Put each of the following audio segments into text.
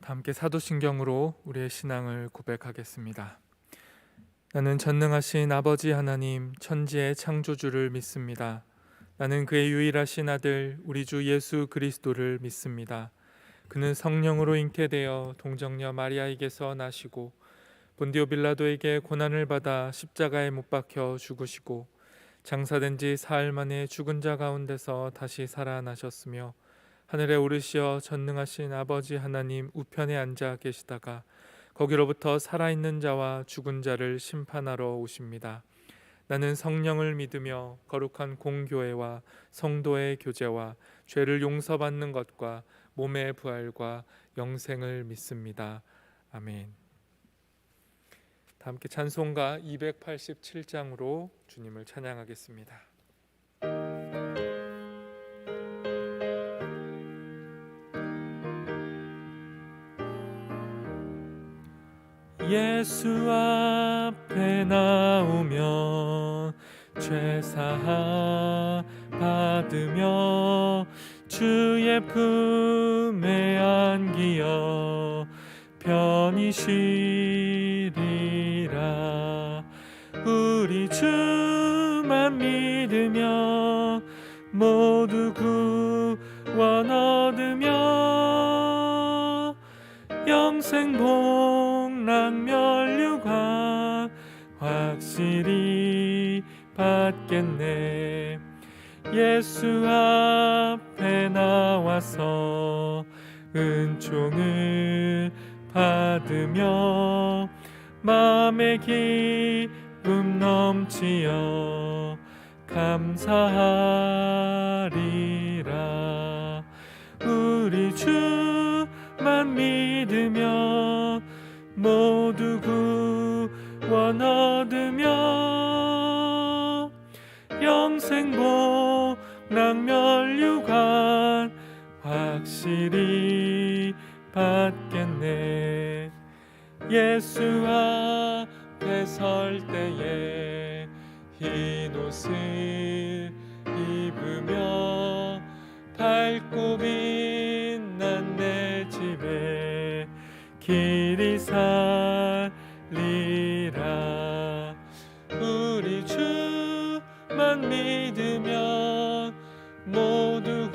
함께 사도신경으로 우리의 신앙을 고백하겠습니다. 나는 전능하신 아버지 하나님, 천지의 창조주를 믿습니다. 나는 그의 유일하신 아들 우리 주 예수 그리스도를 믿습니다. 그는 성령으로 잉태되어 동정녀 마리아에게서 나시고 본디오 빌라도에게 고난을 받아 십자가에 못 박혀 죽으시고 장사된 지 사흘 만에 죽은 자 가운데서 다시 살아나셨으며 하늘에 오르시어 전능하신 아버지 하나님 우편에 앉아 계시다가 거기로부터 살아있는 자와 죽은 자를 심판하러 오십니다. 나는 성령을 믿으며 거룩한 공교회와 성도의 교제와 죄를 용서받는 것과 몸의 부활과 영생을 믿습니다. 아멘. 다 함께 찬송가 287장으로 주님을 찬양하겠습니다. 예수 앞에 나오며 죄사하 받으며 주의 품에 안기어 편히 쉬리라. 우리 주만 믿으며 모두 구원 얻으며 영생 복락 면류관 확실히 받겠네. 예수 앞에 나와서 은총을 받으며 마음의 기쁨 넘치어 감사하리라. 우리 주만 믿으며 모두 구원 얻으며 영생 복락 면류관 확실히 받겠네. 예수 앞에 설 때에 흰 옷을 입으며 밝고 빛난 내 집에 길이 살리라. 우리 주만 믿으며 모두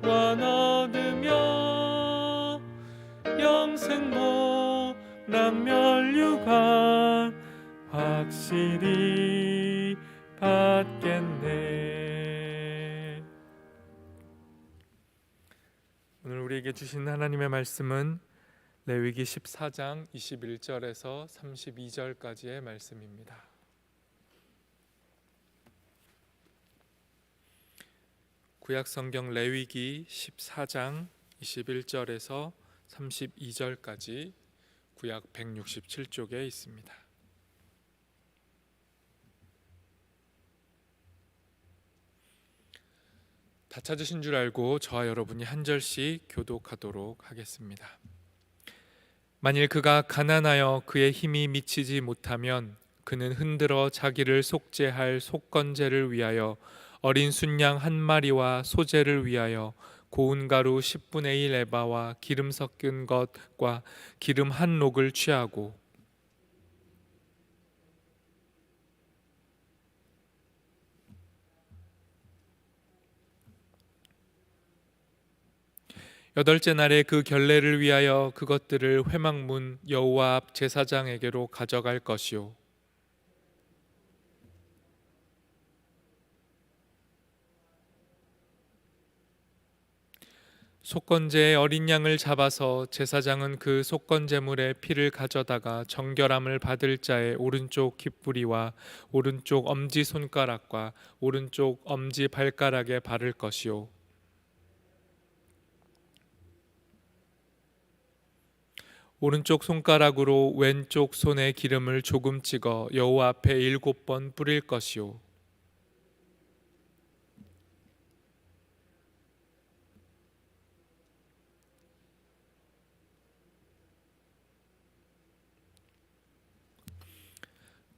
구원 얻으며 영생 복락 면류관 확실히 받겠네. 오늘 우리에게 주신 하나님의 말씀은 레위기 14장 21절에서 32절까지의 말씀입니다. 구약성경 레위기 14장 21절에서 32절까지 구약 167쪽에 있습니다. 다 찾으신 줄 알고 저와 여러분이 한 절씩 교독하도록 하겠습니다. 만일 그가 가난하여 그의 힘이 미치지 못하면 그는 흔들어 자기를 속죄할 속건제를 위하여 어린 순양 한 마리와 소제를 위하여 고운 가루 10분의 1 에바와 기름 섞은 것과 기름 한 록을 취하고 여덟째 날에 그 결례를 위하여 그것들을 회막문 여호와 앞 제사장에게로 가져갈 것이요 속건제의 어린 양을 잡아서 제사장은 그 속건제물의 피를 가져다가 정결함을 받을 자의 오른쪽 귓부리와 오른쪽 엄지 손가락과 오른쪽 엄지 발가락에 바를 것이요 오른쪽 손가락으로 왼쪽 손에 기름을 조금 찍어 여호와 앞에 7번 뿌릴 것이요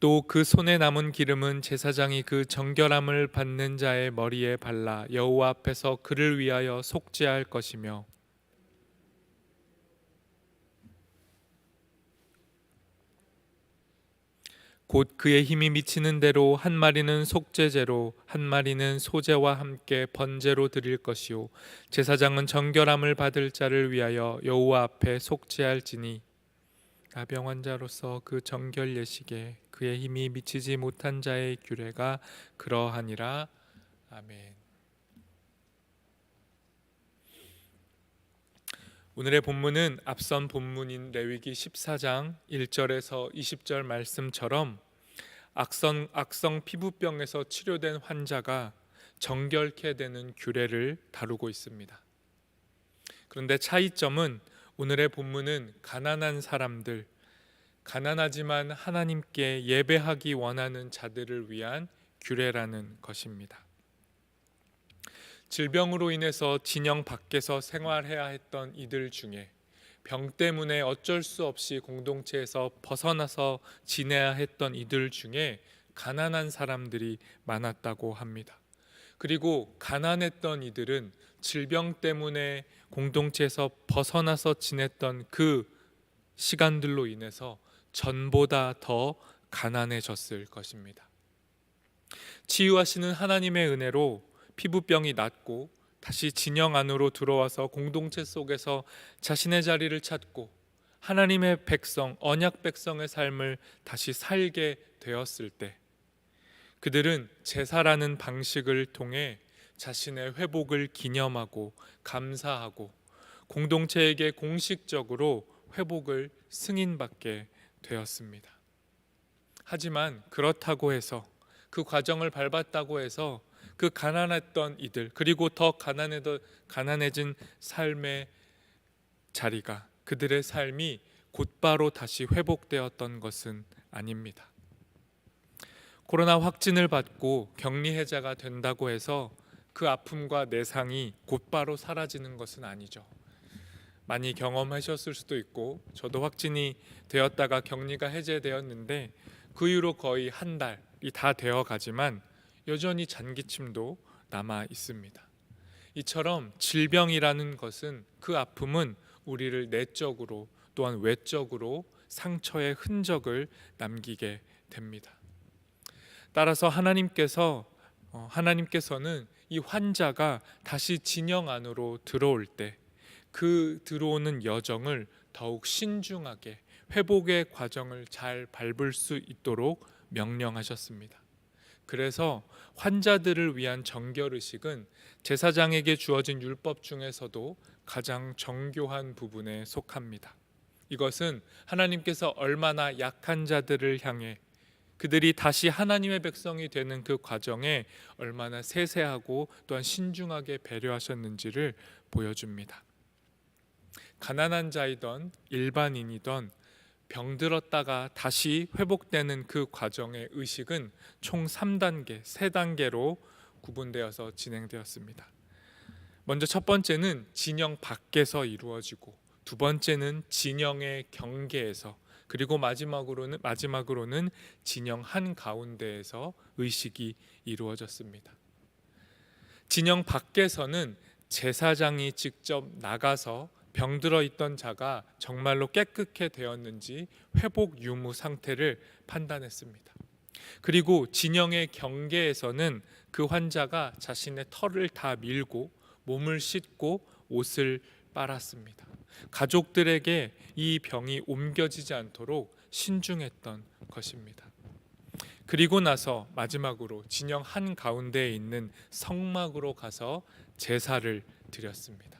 또 그 손에 남은 기름은 제사장이 그 정결함을 받는 자의 머리에 발라 여호와 앞에서 그를 위하여 속죄할 것이며 곧 그의 힘이 미치는 대로 한 마리는 속죄제로 한 마리는 소제와 함께 번제로 드릴 것이요 제사장은 정결함을 받을 자를 위하여 여호와 앞에 속죄할지니 나병 환자로서 그 정결 예식에 그의 힘이 미치지 못한 자의 규례가 그러하니라. 아멘. 오늘의 본문은 앞선 본문인 레위기 14장 1절에서 20절 말씀처럼 악성 피부병에서 치료된 환자가 정결케 되는 규례를 다루고 있습니다. 그런데 차이점은 오늘의 본문은 가난한 사람들, 가난하지만 하나님께 예배하기 원하는 자들을 위한 규례라는 것입니다. 질병으로 인해서 진영 밖에서 생활해야 했던 이들 중에 병 때문에 어쩔 수 없이 공동체에서 벗어나서 지내야 했던 이들 중에 가난한 사람들이 많았다고 합니다. 그리고 가난했던 이들은 질병 때문에 공동체에서 벗어나서 지냈던 그 시간들로 인해서 전보다 더 가난해졌을 것입니다. 치유하시는 하나님의 은혜로 피부병이 낫고 다시 진영 안으로 들어와서 공동체 속에서 자신의 자리를 찾고 하나님의 백성, 언약 백성의 삶을 다시 살게 되었을 때 그들은 제사라는 방식을 통해 자신의 회복을 기념하고 감사하고 공동체에게 공식적으로 회복을 승인받게 되었습니다. 하지만 그렇다고 해서 그 과정을 밟았다고 해서 그 가난했던 이들 그리고 더 가난해진 삶의 자리가 그들의 삶이 곧바로 다시 회복되었던 것은 아닙니다. 코로나 확진을 받고 격리해자가 된다고 해서 그 아픔과 내상이 곧바로 사라지는 것은 아니죠. 많이 경험하셨을 수도 있고 저도 확진이 되었다가 격리가 해제되었는데 그 이후로 거의 한 달이 다 되어 가지만 여전히 잔기침도 남아 있습니다. 이처럼 질병이라는 것은 그 아픔은 우리를 내적으로 또한 외적으로 상처의 흔적을 남기게 됩니다. 따라서 하나님께서는 이 환자가 다시 진영 안으로 들어올 때 그 들어오는 여정을 더욱 신중하게 회복의 과정을 잘 밟을 수 있도록 명령하셨습니다. 그래서 환자들을 위한 정결의식은 제사장에게 주어진 율법 중에서도 가장 정교한 부분에 속합니다. 이것은 하나님께서 얼마나 약한 자들을 향해 그들이 다시 하나님의 백성이 되는 그 과정에 얼마나 세세하고 또한 신중하게 배려하셨는지를 보여줍니다. 가난한 자이던 일반인이던 병들었다가 다시 회복되는 그 과정의 의식은 총 3단계, 3단계로 구분되어서 진행되었습니다. 먼저 첫 번째는 진영 밖에서 이루어지고 두 번째는 진영의 경계에서 그리고 마지막으로는 진영 한가운데에서 의식이 이루어졌습니다. 진영 밖에서는 제사장이 직접 나가서 병들어 있던 자가 정말로 깨끗게 되었는지 회복 유무 상태를 판단했습니다. 그리고 진영의 경계에서는 그 환자가 자신의 털을 다 밀고 몸을 씻고 옷을 빨았습니다. 가족들에게 이 병이 옮겨지지 않도록 신중했던 것입니다. 그리고 나서 마지막으로 진영 한가운데에 있는 성막으로 가서 제사를 드렸습니다.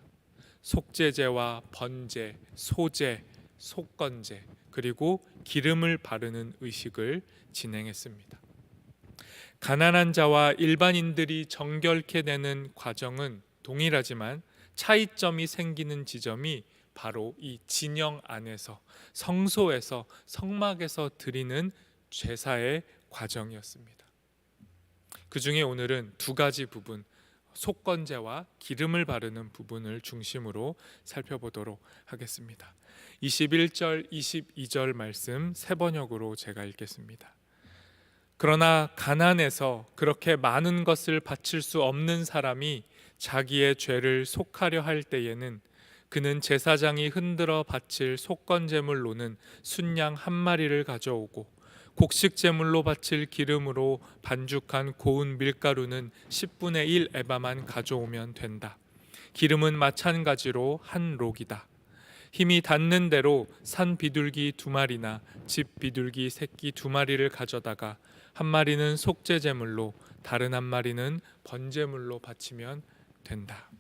속죄제와 번제, 소제, 속건제 그리고 기름을 바르는 의식을 진행했습니다. 가난한 자와 일반인들이 정결케 되는 과정은 동일하지만 차이점이 생기는 지점이 바로 이 진영 안에서 성소에서 성막에서 드리는 제사의 과정이었습니다. 그 중에 오늘은 두 가지 부분 속건제와 기름을 바르는 부분을 중심으로 살펴보도록 하겠습니다. 21절, 22절 말씀 세 번역으로 제가 읽겠습니다. 그러나 가난해서 그렇게 많은 것을 바칠 수 없는 사람이 자기의 죄를 속하려 할 때에는 그는 제사장이 흔들어 바칠 속건제물로는 순양 한 마리를 가져오고 곡식 제물로 바칠 기름으로 반죽한 고운 밀가루는 10분의 1 에바만 가져오면 된다. 기름은 마찬가지로 한 록이다. 힘이 닿는 대로 산 비둘기 2마리나 집 비둘기 새끼 2마리를 가져다가 한 마리는 속죄 제물로 다른 한 마리는 번제물로 바치면 된다.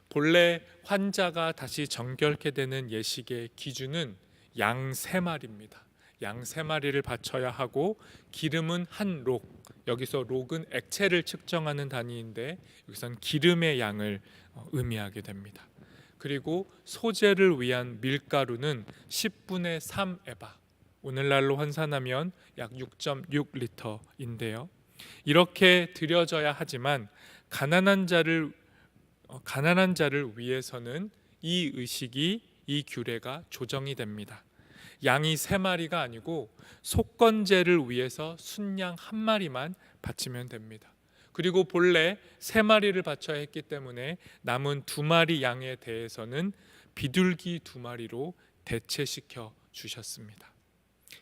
본래 환자가 다시 정결케 되는 예식의 기준은 양 3마리입니다. 양 3마리를 바쳐야 하고 기름은 한 록, 여기서 록은 액체를 측정하는 단위인데 여기선 기름의 양을 의미하게 됩니다. 그리고 소제를 위한 밀가루는 10분의 3 에바, 오늘날로 환산하면 약 6.6리터인데요. 이렇게 드려져야 하지만 가난한 자를 위해서는 이 의식이, 이 규례가 조정이 됩니다. 양이 3마리가 아니고 속건제를 위해서 순양 1마리만 바치면 됩니다. 그리고 본래 3마리를 바쳐야 했기 때문에 남은 2마리 양에 대해서는 비둘기 2마리로 대체시켜 주셨습니다.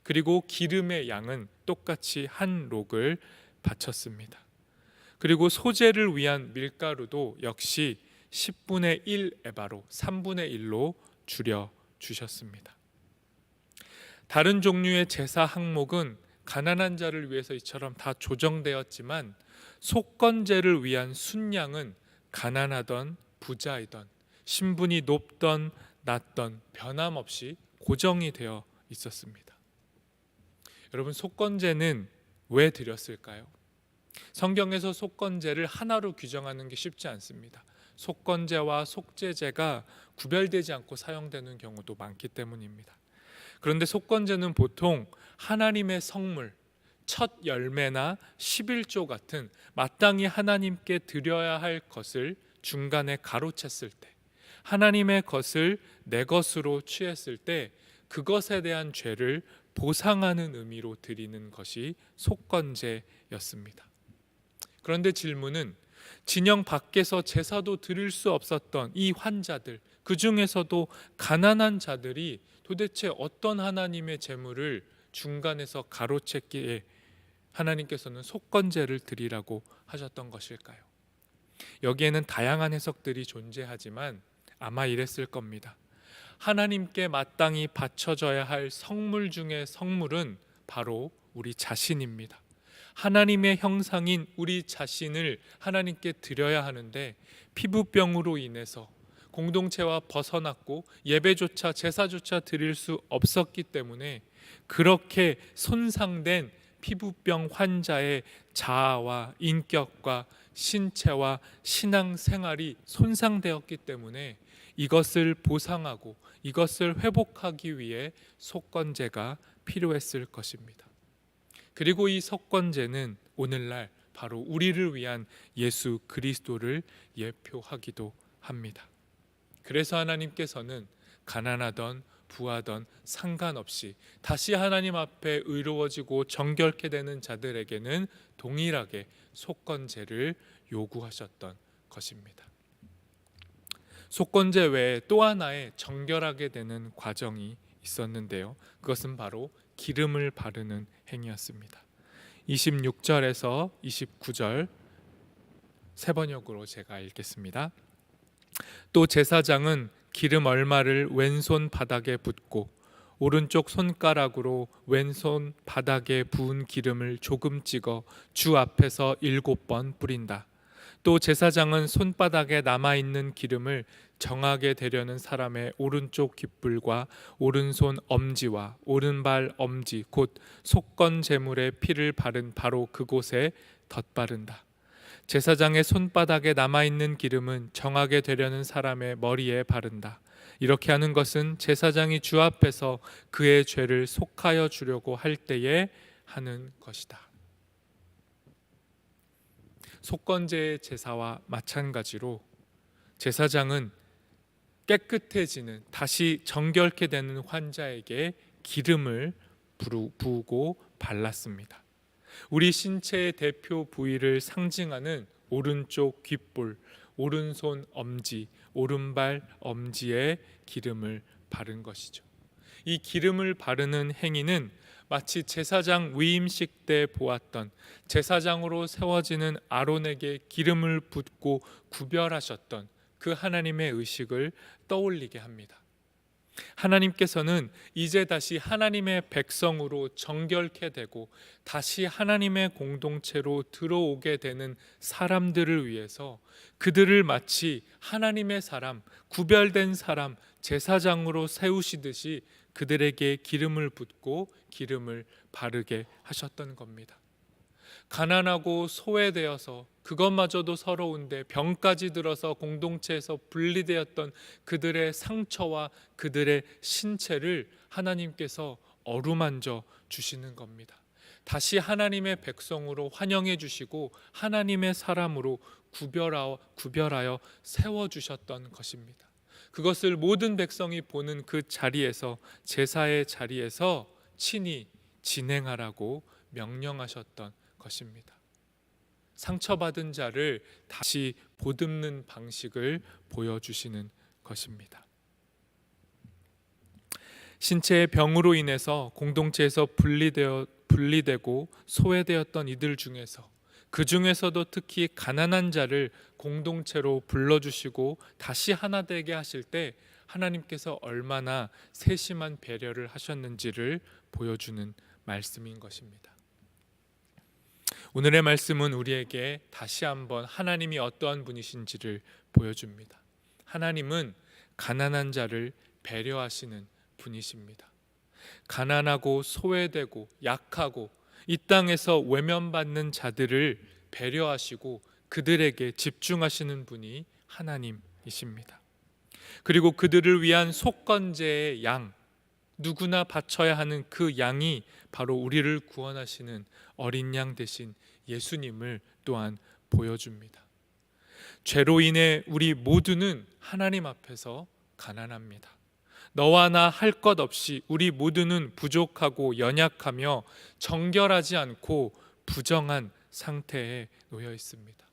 그리고 기름의 양은 똑같이 한 록을 바쳤습니다. 그리고 소제를 위한 밀가루도 역시 10분의 1 에바로 3분의 1로 줄여 주셨습니다. 다른 종류의 제사 항목은 가난한 자를 위해서 이처럼 다 조정되었지만 속건제를 위한 순양은 가난하던 부자이던 신분이 높던 낮던 변함없이 고정이 되어 있었습니다. 여러분, 속건제는 왜 드렸을까요? 성경에서 속건제를 하나로 규정하는 게 쉽지 않습니다. 속건제와 속죄제가 구별되지 않고 사용되는 경우도 많기 때문입니다. 그런데 속건제는 보통 하나님의 성물, 첫 열매나 11조 같은 마땅히 하나님께 드려야 할 것을 중간에 가로챘을 때, 하나님의 것을 내 것으로 취했을 때 그것에 대한 죄를 보상하는 의미로 드리는 것이 속건제였습니다. 그런데 질문은, 진영 밖에서 제사도 드릴 수 없었던 이 환자들, 그 중에서도 가난한 자들이 도대체 어떤 하나님의 제물을 중간에서 가로챘기에 하나님께서는 속건제를 드리라고 하셨던 것일까요? 여기에는 다양한 해석들이 존재하지만 아마 이랬을 겁니다. 하나님께 마땅히 바쳐져야 할 성물 중에 성물은 바로 우리 자신입니다. 하나님의 형상인 우리 자신을 하나님께 드려야 하는데 피부병으로 인해서 공동체와 벗어났고 예배조차 제사조차 드릴 수 없었기 때문에 그렇게 손상된 피부병 환자의 자아와 인격과 신체와 신앙생활이 손상되었기 때문에 이것을 보상하고 이것을 회복하기 위해 속건제가 필요했을 것입니다. 그리고 이 속건제는 오늘날 바로 우리를 위한 예수 그리스도를 예표하기도 합니다. 그래서 하나님께서는 가난하던 부하던 상관없이 다시 하나님 앞에 의로워지고 정결케 되는 자들에게는 동일하게 속건제를 요구하셨던 것입니다. 속건제 외에 또 하나의 정결하게 되는 과정이 있었는데요. 그것은 바로 기름을 바르는 행위였습니다. 26절에서 29절 세 번역으로 제가 읽겠습니다. 또 제사장은 기름 얼마를 왼손 바닥에 붓고 오른쪽 손가락으로 왼손 바닥에 부은 기름을 조금 찍어 주 앞에서 7번 뿌린다. 또 제사장은 손바닥에 남아있는 기름을 정하게 되려는 사람의 오른쪽 귓불과 오른손 엄지와 오른발 엄지 곧 속건 제물의 피를 바른 바로 그곳에 덧바른다. 제사장의 손바닥에 남아있는 기름은 정하게 되려는 사람의 머리에 바른다. 이렇게 하는 것은 제사장이 주 앞에서 그의 죄를 속하여 주려고 할 때에 하는 것이다. 속건제의 제사와 마찬가지로 제사장은 깨끗해지는, 다시 정결케 되는 환자에게 기름을 부으고 발랐습니다. 우리 신체의 대표 부위를 상징하는 오른쪽 귓볼, 오른손 엄지, 오른발 엄지에 기름을 바른 것이죠. 이 기름을 바르는 행위는 마치 제사장 위임식 때 보았던 제사장으로 세워지는 아론에게 기름을 붓고 구별하셨던 그 하나님의 의식을 떠올리게 합니다. 하나님께서는 이제 다시 하나님의 백성으로 정결케 되고 다시 하나님의 공동체로 들어오게 되는 사람들을 위해서 그들을 마치 하나님의 사람, 구별된 사람, 제사장으로 세우시듯이 그들에게 기름을 붓고 기름을 바르게 하셨던 겁니다. 가난하고 소외되어서 그것마저도 서러운데 병까지 들어서 공동체에서 분리되었던 그들의 상처와 그들의 신체를 하나님께서 어루만져 주시는 겁니다. 다시 하나님의 백성으로 환영해 주시고 하나님의 사람으로 구별하여 세워주셨던 것입니다. 그것을 모든 백성이 보는 그 자리에서, 제사의 자리에서 친히 진행하라고 명령하셨던 것입니다. 상처받은 자를 다시 보듬는 방식을 보여주시는 것입니다. 신체의 병으로 인해서 공동체에서 분리되고 소외되었던 이들 중에서, 그 중에서도 특히 가난한 자를 공동체로 불러주시고 다시 하나 되게 하실 때 하나님께서 얼마나 세심한 배려를 하셨는지를 보여주는 말씀인 것입니다. 오늘의 말씀은 우리에게 다시 한번 하나님이 어떠한 분이신지를 보여줍니다. 하나님은 가난한 자를 배려하시는 분이십니다. 가난하고 소외되고 약하고 이 땅에서 외면받는 자들을 배려하시고 그들에게 집중하시는 분이 하나님이십니다. 그리고 그들을 위한 속건제의 양, 누구나 바쳐야 하는 그 양이 바로 우리를 구원하시는 어린 양 대신 예수님을 또한 보여줍니다. 죄로 인해 우리 모두는 하나님 앞에서 가난합니다. 너와 나 할 것 없이 우리 모두는 부족하고 연약하며 정결하지 않고 부정한 상태에 놓여 있습니다.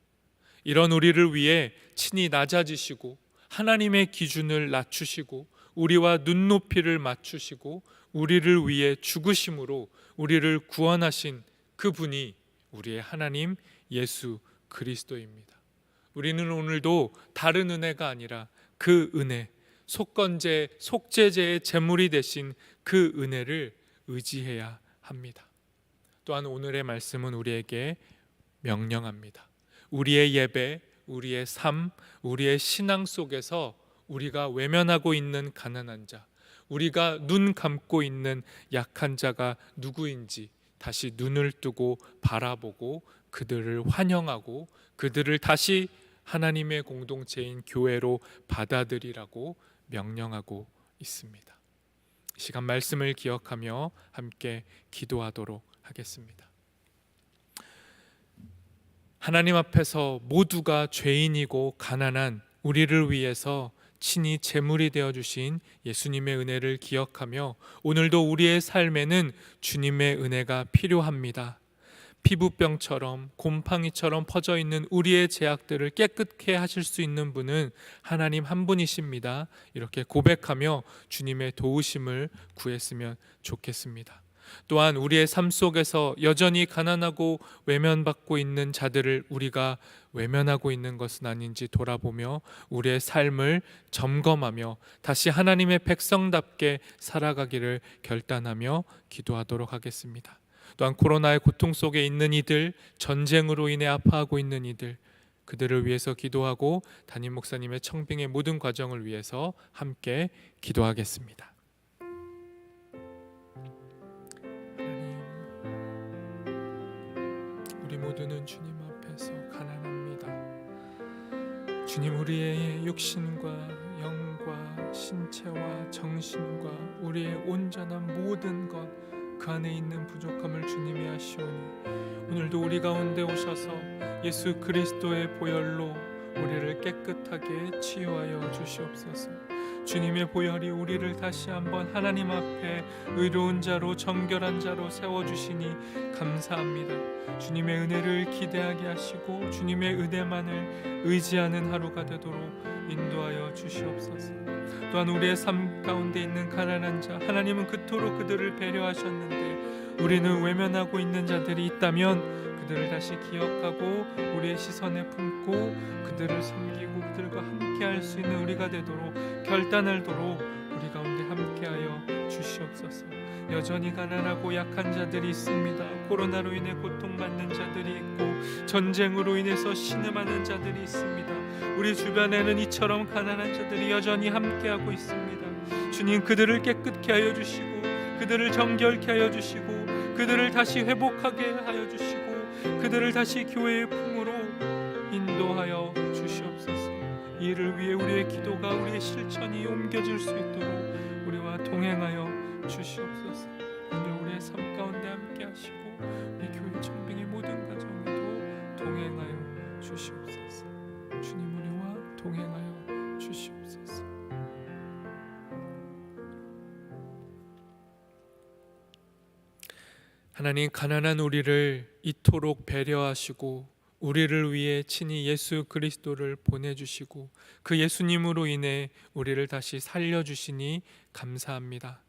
이런 우리를 위해 친히 낮아지시고 하나님의 기준을 낮추시고 우리와 눈높이를 맞추시고 우리를 위해 죽으심으로 우리를 구원하신 그분이 우리의 하나님 예수 그리스도입니다. 우리는 오늘도 다른 은혜가 아니라 그 은혜, 속죄제의 제물이 되신 그 은혜를 의지해야 합니다. 또한 오늘의 말씀은 우리에게 명령합니다. 우리의 예배, 우리의 삶, 우리의 신앙 속에서 우리가 외면하고 있는 가난한 자, 우리가 눈 감고 있는 약한 자가 누구인지 다시 눈을 뜨고 바라보고 그들을 환영하고 그들을 다시 하나님의 공동체인 교회로 받아들이라고 명령하고 있습니다. 이 시간 말씀을 기억하며 함께 기도하도록 하겠습니다. 하나님 앞에서 모두가 죄인이고 가난한 우리를 위해서 친히 제물이 되어주신 예수님의 은혜를 기억하며 오늘도 우리의 삶에는 주님의 은혜가 필요합니다. 피부병처럼 곰팡이처럼 퍼져 있는 우리의 죄악들을 깨끗게 하실 수 있는 분은 하나님 한 분이십니다. 이렇게 고백하며 주님의 도우심을 구했으면 좋겠습니다. 또한 우리의 삶 속에서 여전히 가난하고 외면받고 있는 자들을 우리가 외면하고 있는 것은 아닌지 돌아보며 우리의 삶을 점검하며 다시 하나님의 백성답게 살아가기를 결단하며 기도하도록 하겠습니다. 또한 코로나의 고통 속에 있는 이들, 전쟁으로 인해 아파하고 있는 이들, 그들을 위해서 기도하고 담임 목사님의 청빙의 모든 과정을 위해서 함께 기도하겠습니다. 우리 모두는 주님 앞에서 가난합니다. 주님, 우리의 육신과 영과 신체와 정신과 우리의 온전한 모든 것, 그 안에 있는 부족함을 주님이 아시오니 오늘도 우리 가운데 오셔서 예수 그리스도의 보혈로 우리를 깨끗하게 치유하여 주시옵소서. 주님의 보혈이 우리를 다시 한번 하나님 앞에 의로운 자로 정결한 자로 세워주시니 감사합니다. 주님의 은혜를 기대하게 하시고 주님의 은혜만을 의지하는 하루가 되도록 인도하여 주시옵소서. 또한 우리의 삶 가운데 있는 가난한 자, 하나님은 그토록 그들을 배려하셨는데 우리는 외면하고 있는 자들이 있다면 그들을 다시 기억하고 우리의 시선에 품고 그들을 섬기고 그들과 함께할 수 있는 우리가 되도록 결단을 도록 우리 가운데 함께하여 주시옵소서. 여전히 가난하고 약한 자들이 있습니다. 코로나로 인해 고통받는 자들이 있고 전쟁으로 인해서 신음하는 자들이 있습니다. 우리 주변에는 이처럼 가난한 자들이 여전히 함께하고 있습니다. 주님, 그들을 깨끗게 하여 주시고 그들을 정결케 하여 주시고 그들을 다시 회복하게 하여 주시고 그들을 다시 교회의 품으로 인도하여 주시옵소서. 이를 위해 우리의 기도가 우리의 실천이 옮겨질 수 있도록 우리와 동행하여 주시옵소서. 오늘 우리의 삶 가운데 함께 하시고 우리 교회 청빙의 모든 가정에도 동행하여 주시옵소서. 주님, 우리와 동행하여 주시옵소서. 하나님, 가난한 우리를 이토록 배려하시고 우리를 위해 친히 예수 그리스도를 보내주시고 그 예수님으로 인해 우리를 다시 살려주시니 감사합니다.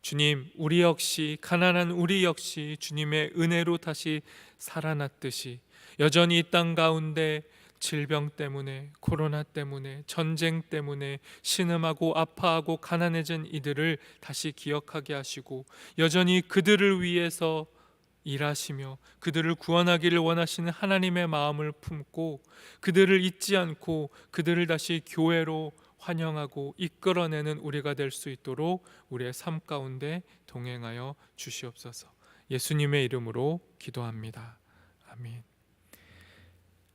주님, 우리 역시 가난한 우리 역시 주님의 은혜로 다시 살아났듯이 여전히 이 땅 가운데 질병 때문에, 코로나 때문에, 전쟁 때문에 신음하고 아파하고 가난해진 이들을 다시 기억하게 하시고 여전히 그들을 위해서 일하시며 그들을 구원하기를 원하시는 하나님의 마음을 품고 그들을 잊지 않고 그들을 다시 교회로 환영하고 이끌어내는 우리가 될 수 있도록 우리의 삶 가운데 동행하여 주시옵소서. 예수님의 이름으로 기도합니다. 아멘.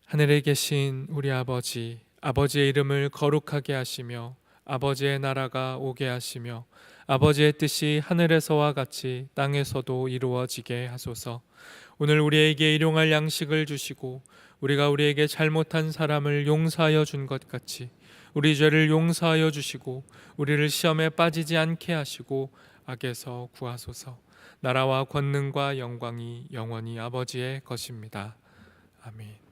하늘에 계신 우리 아버지, 아버지의 이름을 거룩하게 하시며 아버지의 나라가 오게 하시며 아버지의 뜻이 하늘에서와 같이 땅에서도 이루어지게 하소서. 오늘 우리에게 일용할 양식을 주시고 우리가 우리에게 잘못한 사람을 용서하여 준 것 같이 우리 죄를 용서하여 주시고 우리를 시험에 빠지지 않게 하시고 악에서 구하소서. 나라와 권능과 영광이 영원히 아버지의 것입니다. 아멘.